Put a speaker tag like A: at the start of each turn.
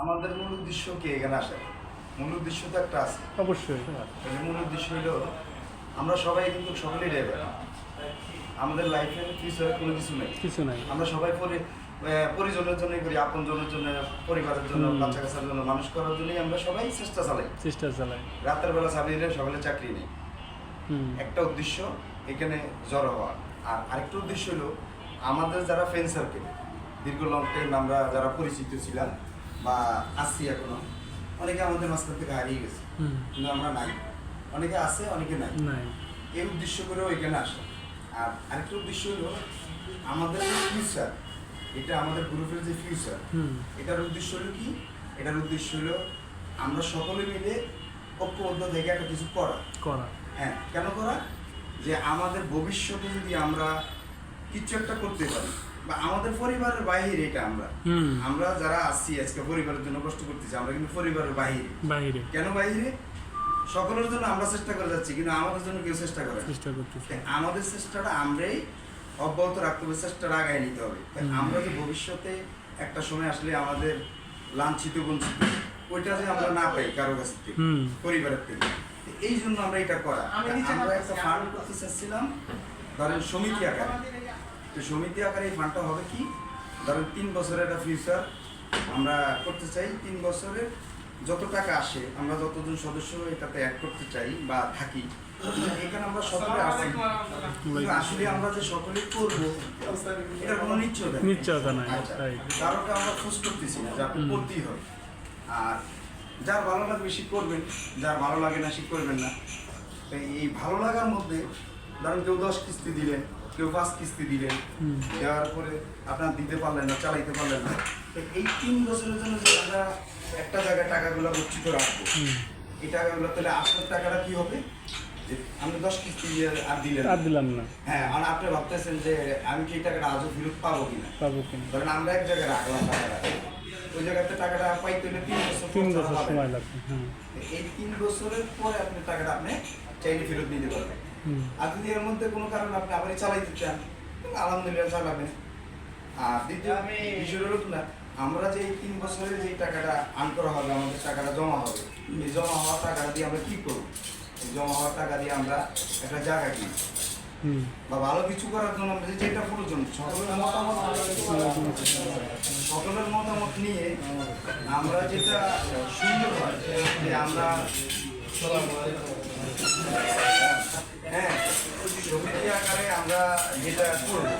A: আমাদের মূল উদ্দেশ্য কি এখানে আসে? মূল উদ্দেশ্য তো একটা আছে
B: অবশ্যই।
A: মূল উদ্দেশ্য হলো আমরা সবাই কিন্তু সকলেই ড্রাইভার। আমাদের লাইফের ফিউচারে কোনো কিছু নেই। আমরা সবাই পরিজনের জন্যই করি, আপনজনের জন্য, পরিবারের জন্য, বাচ্চা কাচ্চার জন্য, মানুষ করার জন্যই আমরা সবাই চেষ্টা চালাই। রাতের বেলা চালিয়ে সকালে চাকরি নেই। একটা উদ্দেশ্য এখানে জড়ো হওয়া। আর আরেকটা উদ্দেশ্য হলো আমাদের যারা ফ্রেন্ড সার্কেল দীর্ঘ লং টাইম আমরা যারা পরিচিত ছিলাম বা আসছি এখনো, অনেকে আমাদের মাঝখান থেকে হারিয়ে গেছে, কিন্তু আমরা নাই। অনেকে আছে, অনেকে নাই। এই উদ্দেশ্য করেও এখানে আসে। আর আরেকটা উদ্দেশ্য হলো আমাদের যে ফিউচার, এটা আমাদের গ্রুপের যে ফিউচার, এটার উদ্দেশ্য হলো কি? এটার উদ্দেশ্য হলো আমরা সকলে মিলে ঐক্যবদ্ধ থেকে একটা কিছু করা। হ্যাঁ, কেন করা? যে আমাদের ভবিষ্যতে যদি আমরা কিছু একটা করতে পারি, বা আমাদের পরিবারের বাইরে, এটা আমরা যারা আছি আজকে পরিবারের জন্য কষ্ট করতেছি, আমরা কিন্তু পরিবারের বাইরে। কেন বাইরে? সকলের জন্য আমরা চেষ্টা করে যাচ্ছি, কিন্তু আমাদের জন্য কেউ চেষ্টা করে আমাদের চেষ্টাটা আমরাই অব্যাহত রাখতে হবে, চেষ্টাটা আগায় নিতে হবে। আমরা যে ভবিষ্যতে একটা সময় আসলে আমাদের লাঞ্ছিত বঞ্চিত ওইটা যে আমরা না পাই কারো কাছ থেকে, পরিবারের থেকে, এই জন্য আমরা এটা করা। আমরা একটা ফান্ড করতে চাচ্ছিলাম, ধরেন সমিতি আকারে। তো সমিতি আকারে এই ফান্ডটা হবে কি? ধরেন 3 বছরের একটা ফিউচার আমরা করতে চাই। 3 বছরের যত টাকা আসে, আমরা যতজন সদস্য এটাতে অ্যাড করতে চাই বা থাকি, এখানে আমরা সকলে আসি, আসলে আমরা যে সকলে করবো এটা কোনো নিশ্চয়তা নাই। কারোটা আমরা খোঁজ করতেছি না যে আপনি করতেই হবে। আর যার ভালো লাগবে সে করবেন, যার ভালো লাগে না সে করবেন না। তো এই ভালো লাগার মধ্যে ধরেন কেউ 10 কিস্তি দিলেন, কেউ 5 কিস্তি দিলেন, দেওয়ার পরে আপনার দিতে পারলেন না, চালাইতে পারলেন না। তো এই 3 বছরের জন্য যে আমরা একটা জায়গায় টাকাগুলো গচ্ছিত রাখবো, এই টাকাগুলো তাহলে আপনার টাকাটা কি হবে? যে আমি 10 কিস্তি আর দিলাম না। হ্যাঁ, আর আপনি ভাবতেছেন যে আমি কি এই টাকাটা আজও ফেরত পাবো কিনা। ধরেন আমরা এক জায়গায় রাখলাম টাকাটা, ওই জায়গাতে টাকাটা পাইতে হলে 3 বছর সময় লাগবে। এই 3 বছরের পরে আপনি টাকাটা আপনি চাইলে ফেরত নিতে পারবেন। আর যদি এর মধ্যে কোনো কারণে আপনি আবার চালাইতে চান, আলহামদুলিল্লাহ চালাবেন। আর দ্বিতীয় বিষয় হলো না, আমরা যে 3 বছরের যে টাকাটা আর্ন করা হবে, আমাদের টাকাটা জমা হবে, এই জমা হওয়া টাকাটা দিয়ে আমরা কি করবো? এই জমা হওয়া টাকা দিয়ে আমরা একটা জায়গা কিনি বা ভালো কিছু করার জন্য আমরা যেটা প্রয়োজন, সকলের মতামত নিয়ে আমরা যেটা সুন্দর হয় যে আমরা হ্যাঁ সমিতি আকারে আমরা যেটা করবো।